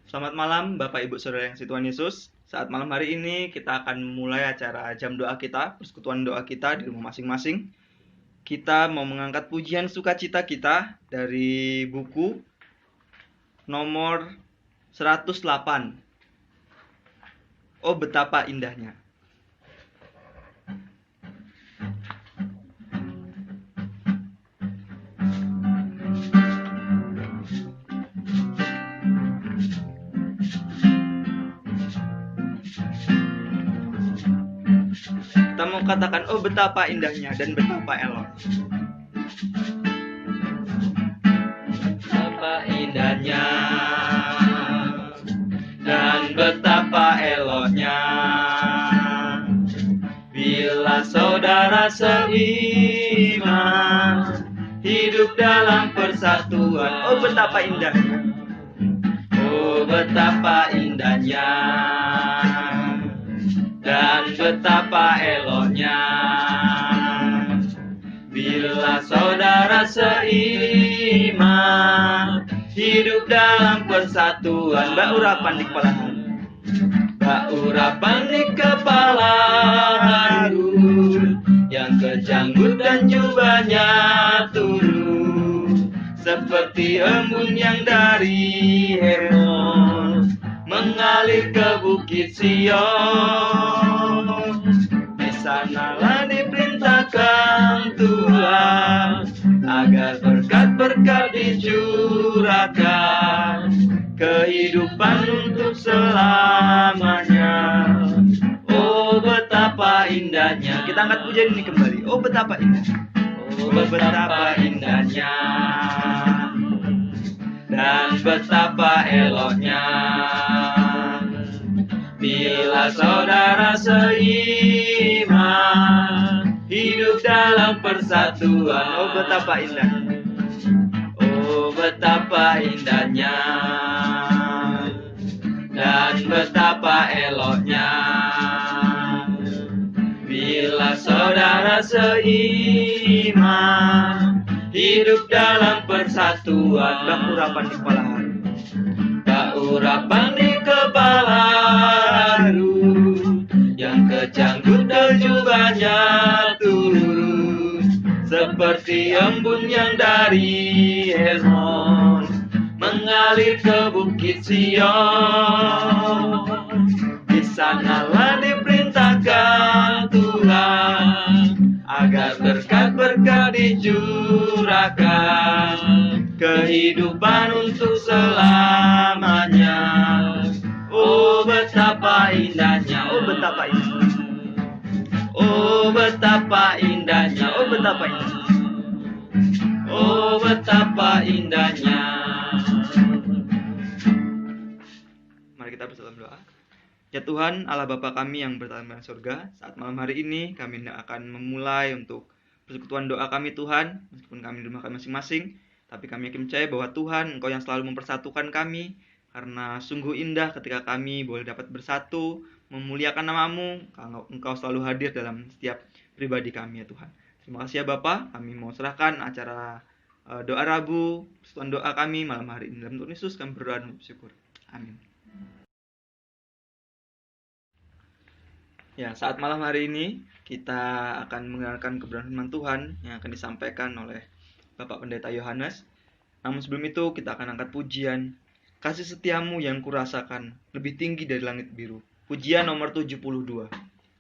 Selamat malam Bapak Ibu Saudara yang Tuhan Yesus. Saat malam hari ini kita akan memulai acara jam doa kita, persekutuan doa kita di rumah masing-masing. Kita mau mengangkat pujian sukacita kita dari buku nomor 108. Oh betapa indahnya. Kita mau katakan, oh betapa indahnya dan betapa elok. Betapa indahnya dan betapa eloknya bila saudara seiman hidup dalam persatuan. Oh betapa indahnya. Oh betapa indahnya dan betapa eloknya bila saudara seiman hidup dalam persatuan. Baurapan di kepala haru, baurapan di kepala haru, yang kejanggut dan jubahnya turun seperti embun yang dari Hermon mengalir ke Bukit Sion. Di sanalah diperintahkan Tuhan agar berkat-berkat dicurahkan, kehidupan untuk selamanya. Oh betapa indahnya. Kita angkat pujian ini kembali. Oh betapa indahnya. Oh betapa indahnya dan betapa eloknya bila saudara seiman hidup dalam persatuan. Oh betapa indahnya. Oh betapa indahnya dan betapa eloknya bila saudara seiman hidup dalam persatuan. Baurapan di kepala haru, baurapan di kepala haru, yang kejanggut dan jubahnya turun seperti embun yang dari Hermon mengalir ke Bukit Sion. Di sanalah diperintahkan Tuhan agar berkat-berkat dicurahkan, kehidupan untuk selamanya. Oh betapa indahnya. Oh betapa indahnya. Oh betapa indahnya. Oh betapa indahnya. Oh betapa indahnya. Mari kita bersama doa. Ya Tuhan, Allah Bapa kami yang bertata di surga, saat malam hari ini kami akan memulai untuk persekutuan doa kami Tuhan, meskipun kami di rumah kami masing-masing, tapi kami yakin percaya bahwa Tuhan, Engkau yang selalu mempersatukan kami, karena sungguh indah ketika kami boleh dapat bersatu, memuliakan nama-Mu, Engkau selalu hadir dalam setiap pribadi kami ya Tuhan. Terima kasih ya Bapa, kami mau serahkan acara doa Rabu, persekutuan doa kami malam hari ini. Dalam Tuhan Yesus kami berdoa dan bersyukur. Amin. Ya, saat malam hari ini kita akan mendengarkan kebenaran firman Tuhan yang akan disampaikan oleh Bapak Pendeta Yohanes. Namun sebelum itu kita akan angkat pujian Kasih Setiamu yang kurasakan lebih tinggi dari langit biru. Pujian nomor 72.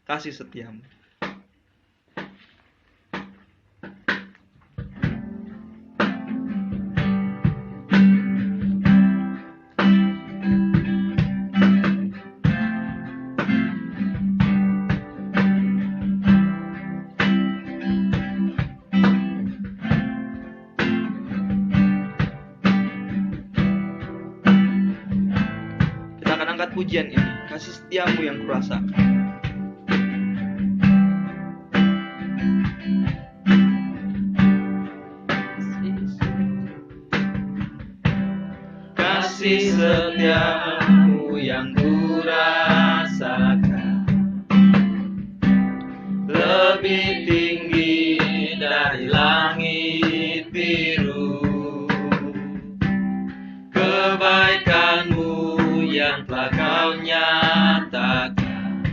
Kasih Setiamu. Pujian ini, kasih setiamu yang kurasakan. Kasih setiamu yang kurasakan lebih tinggi dari langit biru. Kebaikanmu yang telah kau nyatakan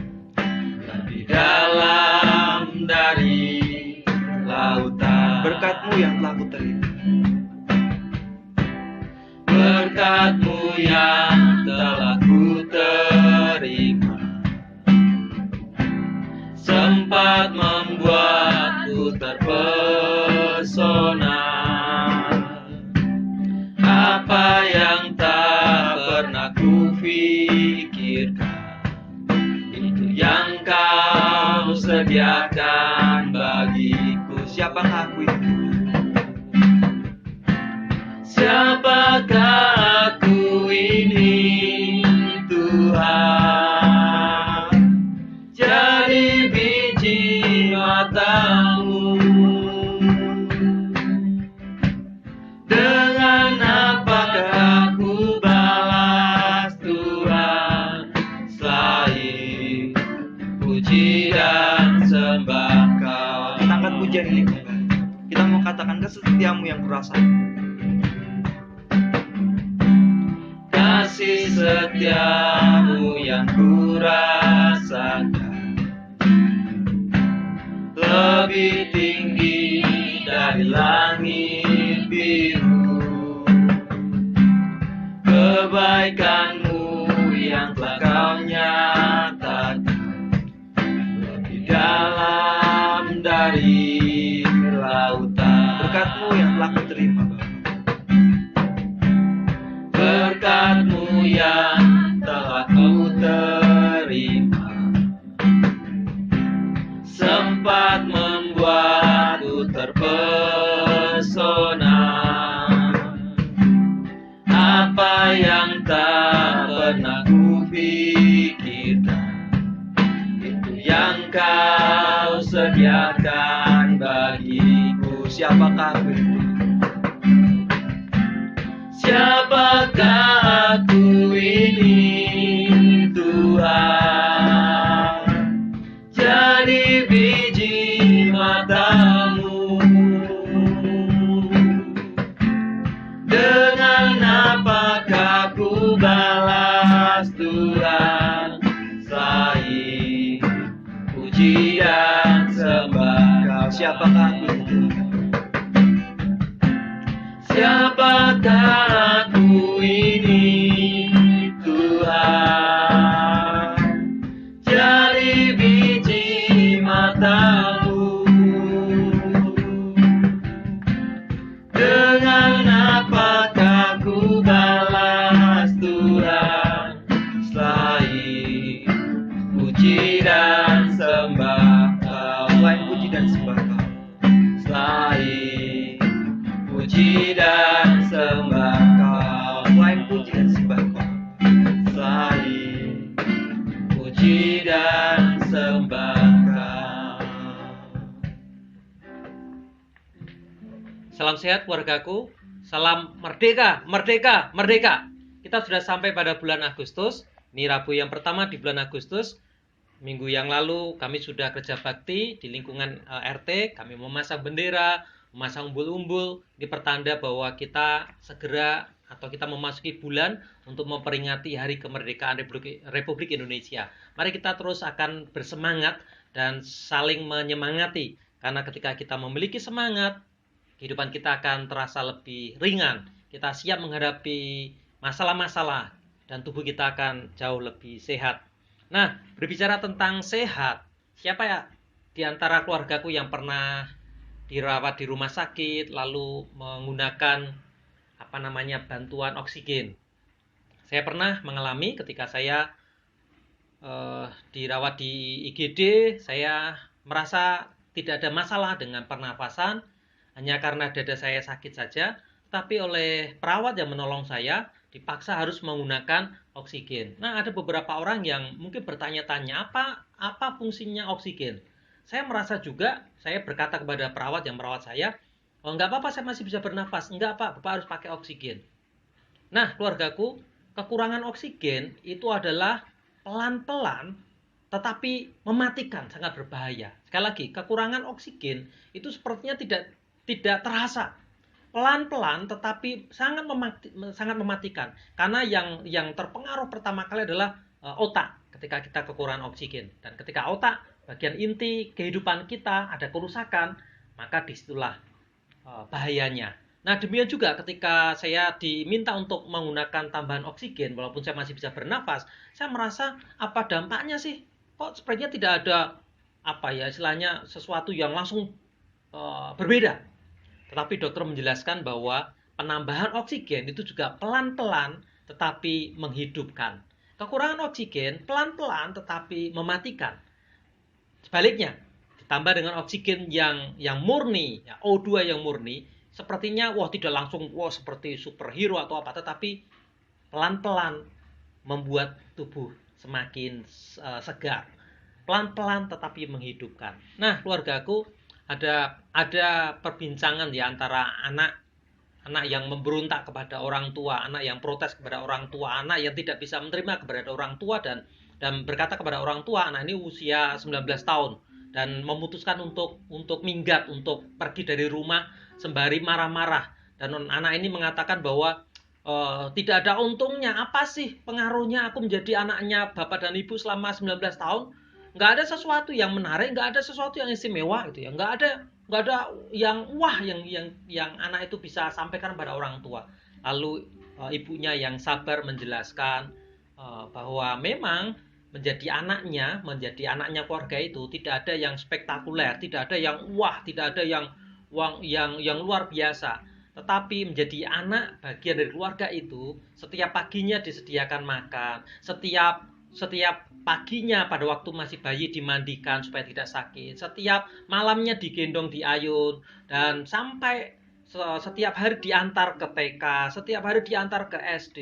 lebih dalam dari lautan. Berkat-Mu yang telah ku terima, berkat-Mu yang telah ku terima, sempat membuatku terpesona. Apa yang tak pernah ku pikirkan, itu yang kau sediakan bagiku. siapakah aku itu? Siapakah aku ini, Tuhan? Jadi biji mata-Mu. Dengan apakah aku balas, Tuhan, selain puji dan sembah Kau. Kita angkat pujian ini kembali. Kita mau katakan kesetiaan-Mu yang kurasakan. Kasih setia-Mu yang kurasakan lebih tinggi dari langit biru. Kebaikan-Mu yang telah Kau nyatakan lebih dalam dari lautan. Berkat-Mu yang telah ku terima, Bapa. Berkat-Mu yang telah ku terima, sempat membuatku terpesona. Apa yang tak pernah ku pikirkan, itu yang Kau sediakan bagiku. Siapakah aku itu? Siapakah aku ini, Tuhan? Jadi biji mata-Mu. Dengan apakah ku balas, Tuhan, selain puji dan sembah Kau. Siapakah aku itu? Siapakah aku ini, Tuhan? Jadi biji mata-Mu. Dengan apakah ku balas, Tuhan, selain puji dan sembah Kau. Selain puji dan sembah Kau. Selain puji dan sembah Kau. Selain puji dan sembah Kau. Selain puji dan sembah Kau. Salam sehat keluargaku. Salam merdeka, merdeka, merdeka. Kita sudah sampai pada bulan Agustus. Ini Rabu yang pertama di bulan Agustus. Minggu yang lalu kami sudah kerja bakti di lingkungan RT. Kami memasang bendera, memasang umbul-umbul. Ini pertanda bahwa kita segera atau kita memasuki bulan untuk memperingati Hari Kemerdekaan Republik Indonesia. Mari kita terus akan bersemangat dan saling menyemangati. Karena ketika kita memiliki semangat, kehidupan kita akan terasa lebih ringan. Kita siap menghadapi masalah-masalah dan tubuh kita akan jauh lebih sehat. Nah, berbicara tentang sehat, siapa ya di antara keluargaku yang pernah dirawat di rumah sakit lalu menggunakan bantuan oksigen? Saya pernah mengalami ketika saya dirawat di IGD, saya merasa tidak ada masalah dengan pernapasan, hanya karena dada saya sakit saja, tapi oleh perawat yang menolong saya dipaksa harus menggunakan oksigen. Nah, ada beberapa orang yang mungkin bertanya-tanya, apa fungsinya oksigen? Saya merasa juga, saya berkata kepada perawat yang merawat saya, oh enggak apa-apa, saya masih bisa bernafas. Enggak Pak, Bapak harus pakai oksigen. Nah, keluargaku, kekurangan oksigen itu adalah pelan-pelan tetapi mematikan, sangat berbahaya. Sekali lagi, kekurangan oksigen itu sepertinya tidak terasa. pelan-pelan tetapi sangat mematikan. Karena yang terpengaruh pertama kali adalah otak ketika kita kekurangan oksigen. Dan ketika otak, bagian inti kehidupan kita ada kerusakan, maka disitulah bahayanya. Nah, demikian juga ketika saya diminta untuk menggunakan tambahan oksigen, walaupun saya masih bisa bernafas, saya merasa apa dampaknya sih? Kok sepertinya tidak ada istilahnya sesuatu yang langsung berbeda. Tetapi dokter menjelaskan bahwa penambahan oksigen itu juga pelan-pelan tetapi menghidupkan. Kekurangan oksigen pelan-pelan tetapi mematikan. Sebaliknya, ditambah dengan oksigen yang murni, ya, O2 yang murni, sepertinya tidak langsung seperti superhero atau apa, tetapi pelan-pelan membuat tubuh semakin segar. Pelan-pelan tetapi menghidupkan. Nah, keluargaku, ada perbincangan di antara anak yang memberontak kepada orang tua, anak yang protes kepada orang tua, anak yang tidak bisa menerima kepada orang tua dan berkata kepada orang tua, anak ini usia 19 tahun dan memutuskan untuk minggat, untuk pergi dari rumah sembari marah-marah. Dan anak ini mengatakan bahwa tidak ada untungnya, apa sih pengaruhnya aku menjadi anaknya bapak dan ibu selama 19 tahun? Nggak ada sesuatu yang menarik, nggak ada sesuatu yang istimewa gitu ya, nggak ada yang wah yang anak itu bisa sampaikan pada orang tua. Lalu ibunya yang sabar menjelaskan bahwa memang menjadi anaknya keluarga itu tidak ada yang spektakuler, tidak ada yang wah, tidak ada yang luar biasa. Tetapi menjadi anak bagian dari keluarga itu, setiap paginya disediakan makan, setiap paginya pada waktu masih bayi dimandikan supaya tidak sakit, setiap malamnya digendong diayun, dan sampai setiap hari diantar ke TK, setiap hari diantar ke SD,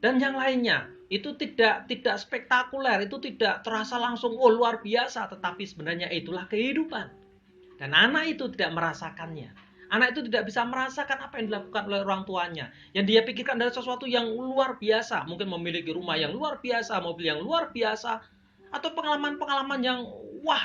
dan yang lainnya. Itu tidak spektakuler, itu tidak terasa langsung luar biasa, tetapi sebenarnya itulah kehidupan. Dan anak itu tidak merasakannya. Anak itu tidak bisa merasakan apa yang dilakukan oleh orang tuanya. Yang dia pikirkan adalah sesuatu yang luar biasa. Mungkin memiliki rumah yang luar biasa, mobil yang luar biasa, atau pengalaman-pengalaman yang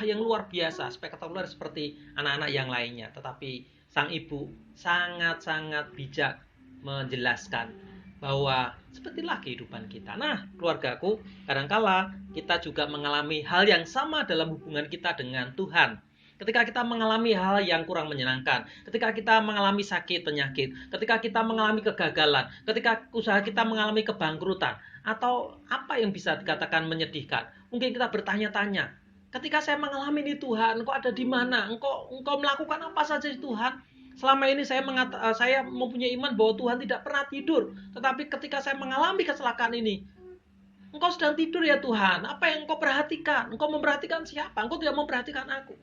yang luar biasa, spektakuler seperti anak-anak yang lainnya. Tetapi sang ibu sangat-sangat bijak menjelaskan bahwa sepertilah kehidupan kita. Nah, keluargaku, kadangkala kita juga mengalami hal yang sama dalam hubungan kita dengan Tuhan. Ketika kita mengalami hal yang kurang menyenangkan, ketika kita mengalami sakit, penyakit, ketika kita mengalami kegagalan, ketika usaha kita mengalami kebangkrutan, atau apa yang bisa dikatakan menyedihkan, mungkin kita bertanya-tanya, ketika saya mengalami ini Tuhan, Engkau ada di mana? Engkau melakukan apa saja Tuhan? Selama ini saya mempunyai iman bahwa Tuhan tidak pernah tidur. Tetapi ketika saya mengalami kecelakaan ini, Engkau sedang tidur ya Tuhan. Apa yang Engkau perhatikan? Engkau memperhatikan siapa? Engkau tidak memperhatikan aku.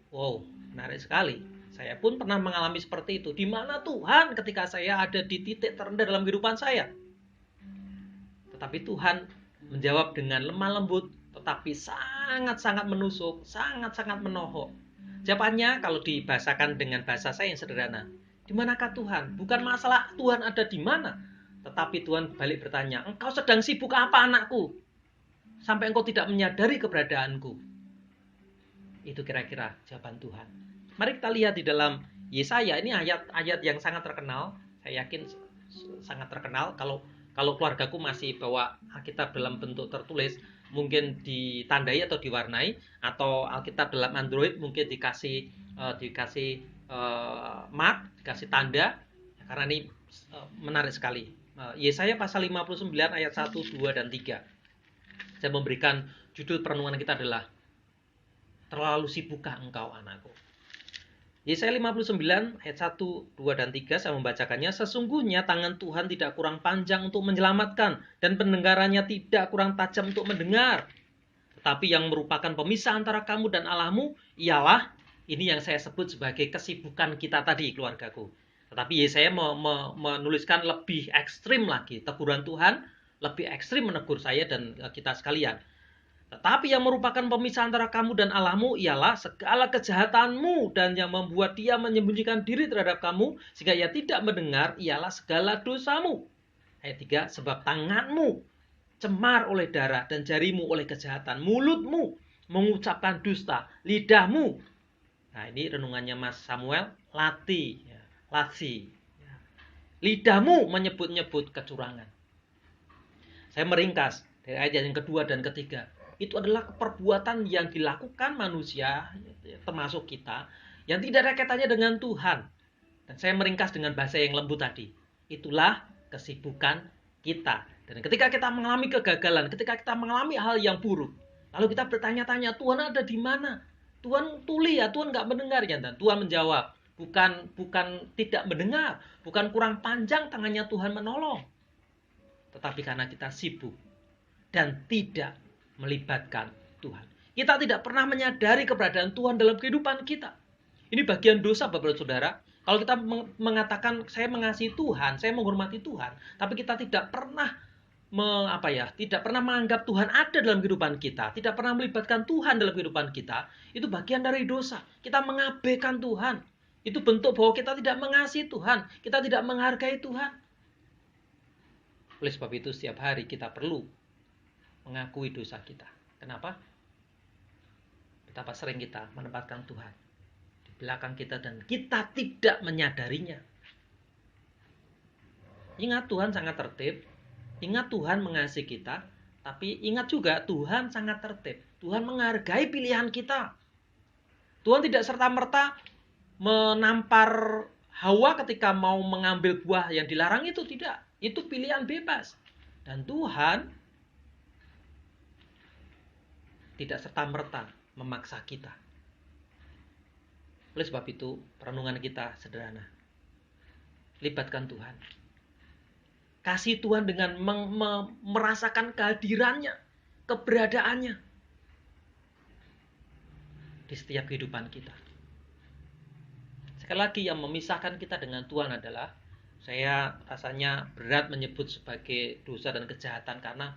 Wow, menarik sekali. Saya pun pernah mengalami seperti itu. Di mana Tuhan ketika saya ada di titik terendah dalam kehidupan saya? Tetapi Tuhan menjawab dengan lemah lembut, tetapi sangat-sangat menusuk, sangat-sangat menohok. Jawabannya kalau dibahasakan dengan bahasa saya yang sederhana, di manakah Tuhan? Bukan masalah Tuhan ada di mana, tetapi Tuhan balik bertanya, engkau sedang sibuk apa anakku? Sampai engkau tidak menyadari keberadaanku. Itu kira-kira jawaban Tuhan. Mari kita lihat di dalam Yesaya, ini ayat yang sangat terkenal. Saya yakin sangat terkenal. Kalau keluargaku masih bawa Alkitab dalam bentuk tertulis, mungkin ditandai atau diwarnai, atau Alkitab dalam Android mungkin dikasih mark, dikasih tanda, karena ini menarik sekali. Yesaya pasal 59 ayat 1, 2, dan 3. Saya memberikan judul perenungan kita adalah terlalu sibukkah engkau anakku. Yesaya 59 ayat 1, 2, dan 3 saya membacakannya. Sesungguhnya tangan Tuhan tidak kurang panjang untuk menyelamatkan, dan pendengarannya tidak kurang tajam untuk mendengar. Tetapi yang merupakan pemisah antara kamu dan Allahmu ialah, ini yang saya sebut sebagai kesibukan kita tadi, keluargaku. Tetapi Yesaya menuliskan lebih ekstrim lagi. Teguran Tuhan lebih ekstrim menegur saya dan kita sekalian. Tetapi yang merupakan pemisah antara kamu dan Allahmu ialah segala kejahatanmu, dan yang membuat dia menyembunyikan diri terhadap kamu sehingga ia tidak mendengar ialah segala dosamu. Ayat 3, sebab tanganmu cemar oleh darah dan jarimu oleh kejahatan, mulutmu mengucapkan dusta, lidahmu. Nah, ini renungannya Mas Samuel, latih. latsi. Lidahmu menyebut-nyebut kecurangan. Saya meringkas dari ayat yang kedua dan ketiga. Itu adalah perbuatan yang dilakukan manusia, termasuk kita, yang tidak ada kaitannya dengan Tuhan. Dan saya meringkas dengan bahasa yang lembut tadi. Itulah kesibukan kita. Dan ketika kita mengalami kegagalan, ketika kita mengalami hal yang buruk, lalu kita bertanya-tanya, Tuhan ada di mana? Tuhan tuli ya, Tuhan nggak mendengar ya. Dan Tuhan menjawab, bukan tidak mendengar, bukan kurang panjang tangannya Tuhan menolong, tetapi karena kita sibuk dan tidak melibatkan Tuhan. Kita tidak pernah menyadari keberadaan Tuhan dalam kehidupan kita. Ini bagian dosa, Bapak Saudara. Kalau kita mengatakan saya mengasihi Tuhan, saya menghormati Tuhan, tapi kita tidak pernah tidak pernah menganggap Tuhan ada dalam kehidupan kita, tidak pernah melibatkan Tuhan dalam kehidupan kita, itu bagian dari dosa. Kita mengabaikan Tuhan. Itu bentuk bahwa kita tidak mengasihi Tuhan, kita tidak menghargai Tuhan. Oleh sebab itu setiap hari kita perlu mengakui dosa kita. Kenapa? Betapa sering kita menempatkan Tuhan di belakang kita dan kita tidak menyadarinya. Ingat Tuhan sangat tertib, ingat Tuhan mengasihi kita, tapi ingat juga Tuhan sangat tertib. Tuhan menghargai pilihan kita. Tuhan tidak serta-merta menampar Hawa ketika mau mengambil buah yang dilarang, itu tidak. Itu pilihan bebas. Dan Tuhan tidak serta-merta memaksa kita. Oleh sebab itu, perenungan kita sederhana. Libatkan Tuhan. Kasih Tuhan dengan merasakan kehadirannya, keberadaannya di setiap kehidupan kita. Sekali lagi, yang memisahkan kita dengan Tuhan adalah, saya rasanya berat menyebut sebagai dosa dan kejahatan, karena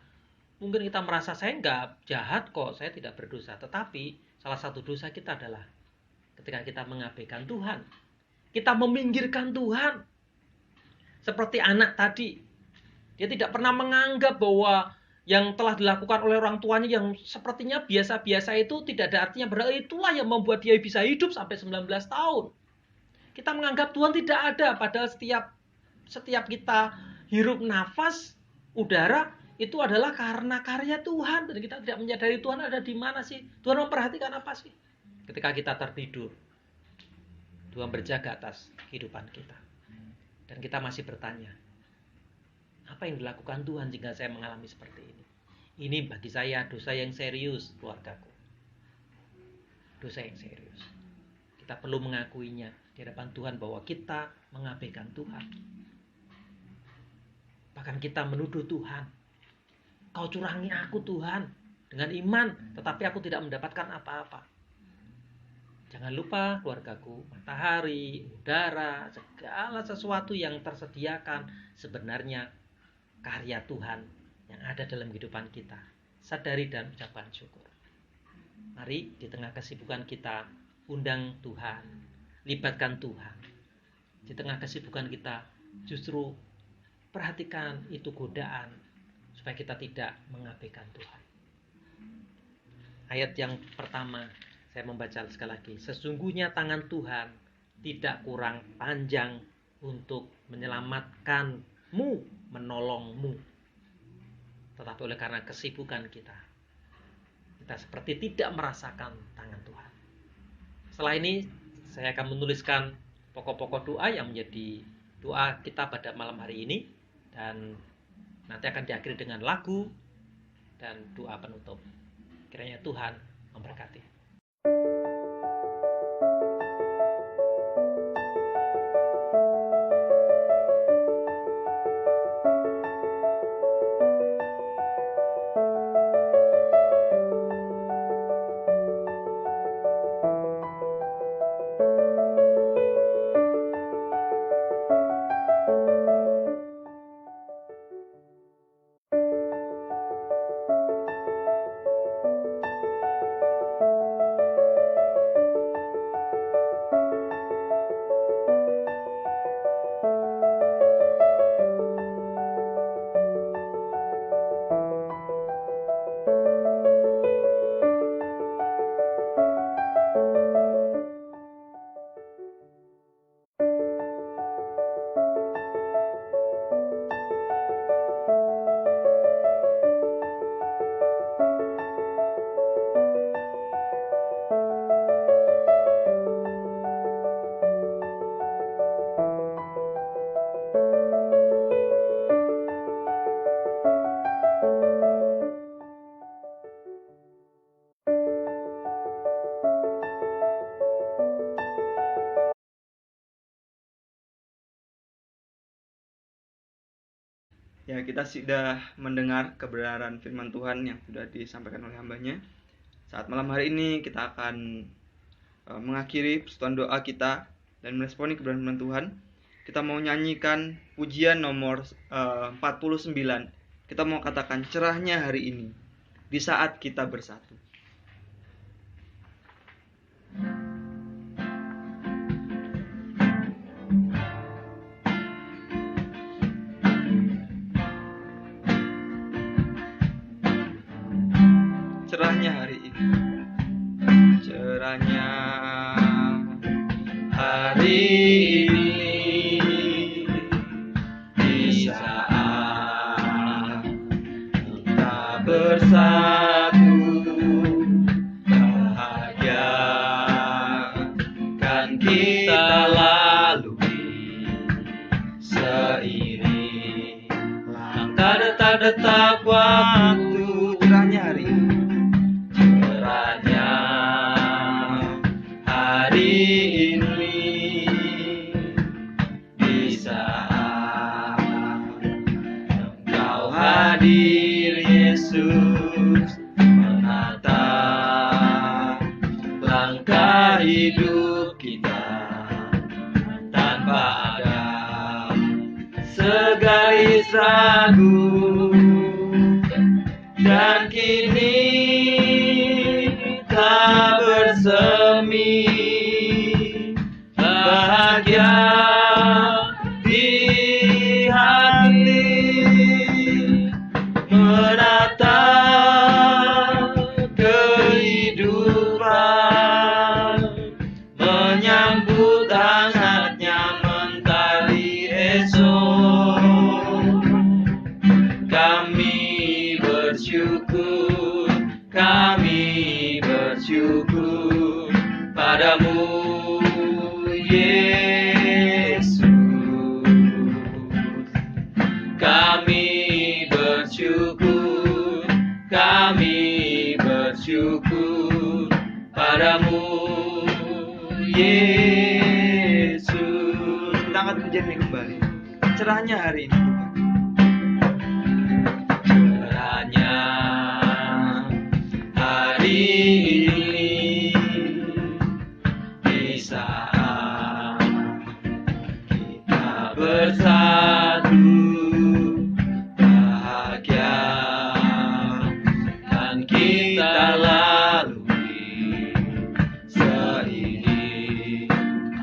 mungkin kita merasa saya nggak jahat kok, saya tidak berdosa. Tetapi salah satu dosa kita adalah ketika kita mengabaikan Tuhan. Kita meminggirkan Tuhan. Seperti anak tadi. Dia tidak pernah menganggap bahwa yang telah dilakukan oleh orang tuanya yang sepertinya biasa-biasa itu tidak ada artinya. Berarti itulah yang membuat dia bisa hidup sampai 19 tahun. Kita menganggap Tuhan tidak ada, padahal setiap kita hirup nafas udara itu adalah karena karya Tuhan, dan kita tidak menyadari Tuhan ada di mana sih. Tuhan memperhatikan apa sih? Ketika kita tertidur, Tuhan berjaga atas kehidupan kita. Dan kita masih bertanya, apa yang dilakukan Tuhan jika saya mengalami seperti ini? Ini bagi saya dosa yang serius, keluargaku. Dosa yang serius. Kita perlu mengakuinya di hadapan Tuhan bahwa kita mengabaikan Tuhan. Bahkan kita menuduh Tuhan. Kau curangi aku Tuhan dengan iman, tetapi aku tidak mendapatkan apa-apa. Jangan lupa keluargaku, matahari, udara, segala sesuatu yang tersediakan sebenarnya karya Tuhan yang ada dalam kehidupan kita. Sadari dan ucapkan syukur. Mari di tengah kesibukan kita, undang Tuhan, libatkan Tuhan. Di tengah kesibukan kita, justru perhatikan itu godaan supaya kita tidak mengabaikan Tuhan. Ayat yang pertama saya membaca sekali lagi. Sesungguhnya tangan Tuhan tidak kurang panjang untuk menyelamatkanmu, menolongmu. Tetapi oleh karena kesibukan kita seperti tidak merasakan tangan Tuhan. Setelah ini saya akan menuliskan pokok-pokok doa yang menjadi doa kita pada malam hari ini, dan nanti akan diakhiri dengan lagu dan doa penutup. Kiranya Tuhan memberkati. Ya, kita sudah mendengar kebenaran firman Tuhan yang sudah disampaikan oleh hambanya. Saat malam hari ini kita akan mengakhiri persekutuan doa kita dan meresponi kebenaran firman Tuhan. Kita mau nyanyikan pujian nomor 49. Kita mau katakan cerahnya hari ini di saat kita bersatu. Cerahnya hari ini, cerahnya hari ini, di saat kita bersatu, bahagia kan kita lalui seiring langkah detak-detak waktu. Cerahnya hari ini, cerahnya hari ini, di saat Engkau hadir Yesus, menata langkah hidup kita tanpa ada segaris ragu. Dan kini tak bersemi, bahagia di hati, menatap kehidupan, menyambut hangatnya mentari esok. Kami bersyukur padamu Yesus. Kami bersyukur padamu Yesus. Kita angkat pujian ini kembali. Cerahnya hari ini, cerahnya hari ini, di saat kita bersatu, bahagia kan kita lalui seiring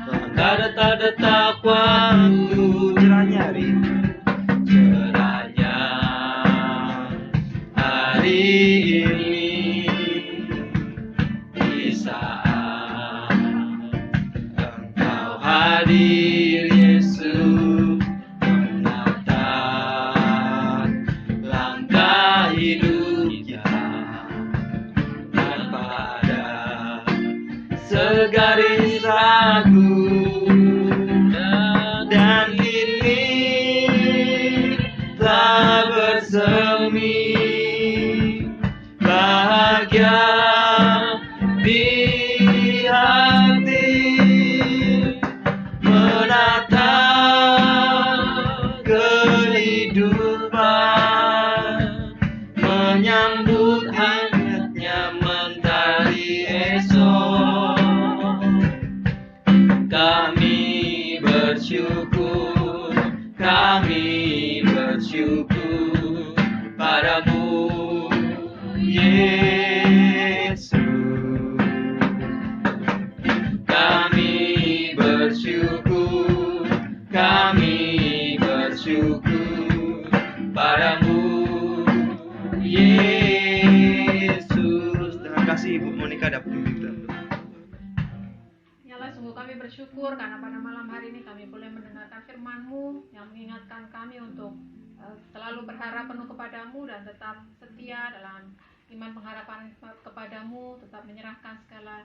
langkah detak-detak waktu. Cerahnya hari ini, cerahnya hari ini, di saat Engkau hadir Yesus, menata langkah hidup kita tanpa ada segaris ragu. Dan kini tak bersemi, bahagia di hati, menatap kehidupan, menyambut hangatnya mentari esok. Kami bersyukur padamu Yesus. Kami bersyukur padamu Yesus. Terima kasih Ibu Monica dapat memimpin. Yalah, sungguh kami bersyukur karena pada malam hari ini kami boleh mendengarkan firman-Mu yang mengingatkan kami untuk selalu berharap penuh kepadamu dan tetap setia dalam iman pengharapan kepadamu, tetap menyerahkan segala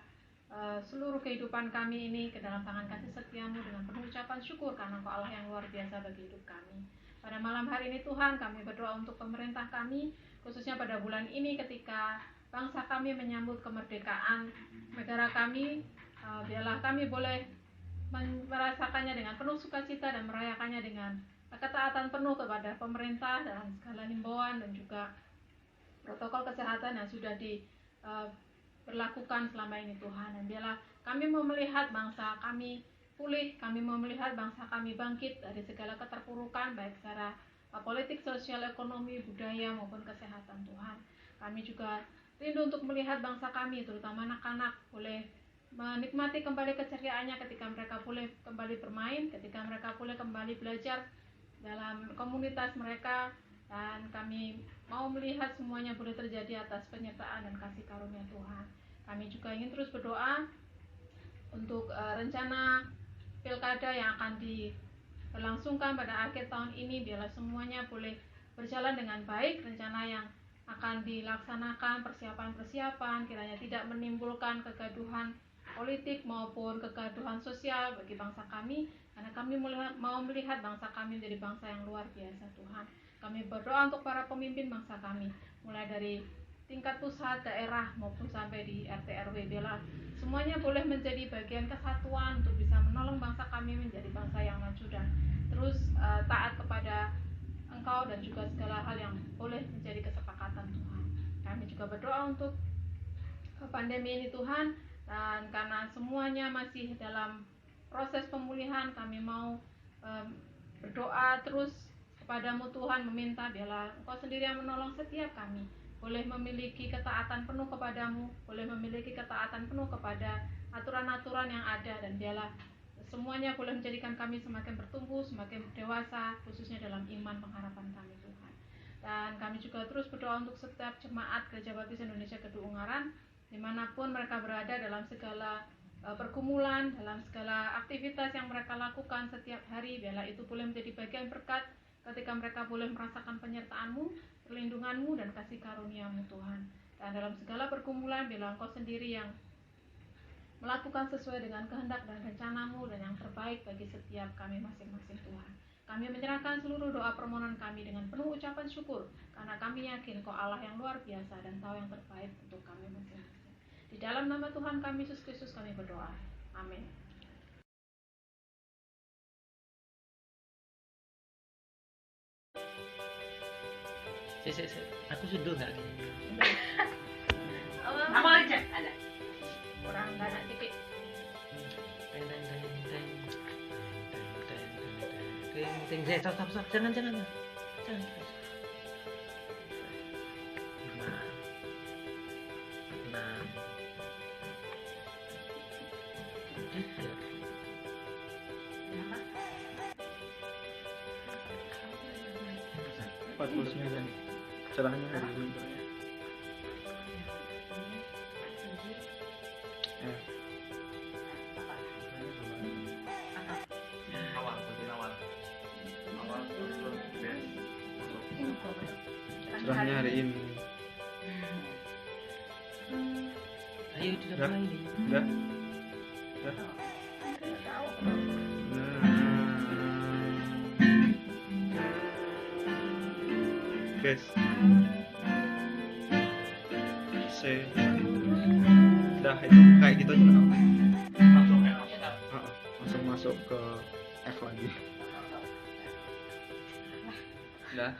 seluruh kehidupan kami ini ke dalam tangan kasih setiamu dengan penuh ucapan syukur karena Engkau Allah yang luar biasa bagi hidup kami. Pada malam hari ini Tuhan, kami berdoa untuk pemerintah kami, khususnya pada bulan ini ketika bangsa kami menyambut kemerdekaan negara kami. Biarlah kami boleh merasakannya dengan penuh sukacita dan merayakannya dengan ketaatan penuh kepada pemerintah dalam segala himbauan dan juga protokol kesehatan yang sudah diberlakukan selama ini Tuhan. Dan biarlah kami mau melihat bangsa kami pulih, kami mau melihat bangsa kami bangkit dari segala keterpurukan baik secara politik, sosial, ekonomi, budaya maupun kesehatan Tuhan. Kami juga rindu untuk melihat bangsa kami terutama anak-anak boleh menikmati kembali keceriaannya ketika mereka boleh kembali bermain, ketika mereka boleh kembali belajar dalam komunitas mereka, dan kami mau melihat semuanya boleh terjadi atas penyertaan dan kasih karunia Tuhan. Kami juga ingin terus berdoa untuk rencana pilkada yang akan dilangsungkan pada akhir tahun ini, biarlah semuanya boleh berjalan dengan baik. Rencana yang akan dilaksanakan, persiapan-persiapan kiranya tidak menimbulkan kegaduhan politik maupun kegaduhan sosial bagi bangsa kami, karena kami mau melihat bangsa kami menjadi bangsa yang luar biasa Tuhan. Kami berdoa untuk para pemimpin bangsa kami, mulai dari tingkat pusat, daerah maupun sampai di RT RW, biarlah semuanya boleh menjadi bagian kesatuan untuk bisa menolong bangsa kami menjadi bangsa yang maju dan terus taat kepada Engkau dan juga segala hal yang boleh menjadi kesepakatan Tuhan. Kami juga berdoa untuk pandemi ini Tuhan, dan karena semuanya masih dalam proses pemulihan, kami mau berdoa terus kepadamu Tuhan, meminta biarlah Engkau sendiri yang menolong setiap kami boleh memiliki ketaatan penuh kepadamu, boleh memiliki ketaatan penuh kepada aturan-aturan yang ada, dan biarlah semuanya boleh menjadikan kami semakin bertumbuh, semakin dewasa, khususnya dalam iman pengharapan kami Tuhan. Dan kami juga terus berdoa untuk setiap jemaat Gereja Baptis Indonesia Kedung Ungaran, dimanapun mereka berada dalam segala pergumulan, dalam segala aktivitas yang mereka lakukan setiap hari, biarlah itu boleh menjadi bagian berkat ketika mereka boleh merasakan penyertaan-Mu, perlindungan-Mu, dan kasih karunia-Mu Tuhan. Dan dalam segala pergumulan, biarlah Engkau sendiri yang melakukan sesuai dengan kehendak dan rencana-Mu dan yang terbaik bagi setiap kami masing-masing Tuhan. Kami menyerahkan seluruh doa permohonan kami dengan penuh ucapan syukur, karena kami yakin Kau Allah yang luar biasa dan tahu yang terbaik untuk kami masing-masing. Di dalam nama Tuhan kami Yesus Kristus kami berdoa. Amin. Aku sudah nggak? Apa aja? Ada. Orang nggak ada titik. Stop, jangan. Cerahnya hari ini. Cerahnya hari ini. Ayo tidak mulai. Udah. Guys, udah itu kayak gitu aja nggak apa-apa. Langsung masuk ke F lagi. Udah.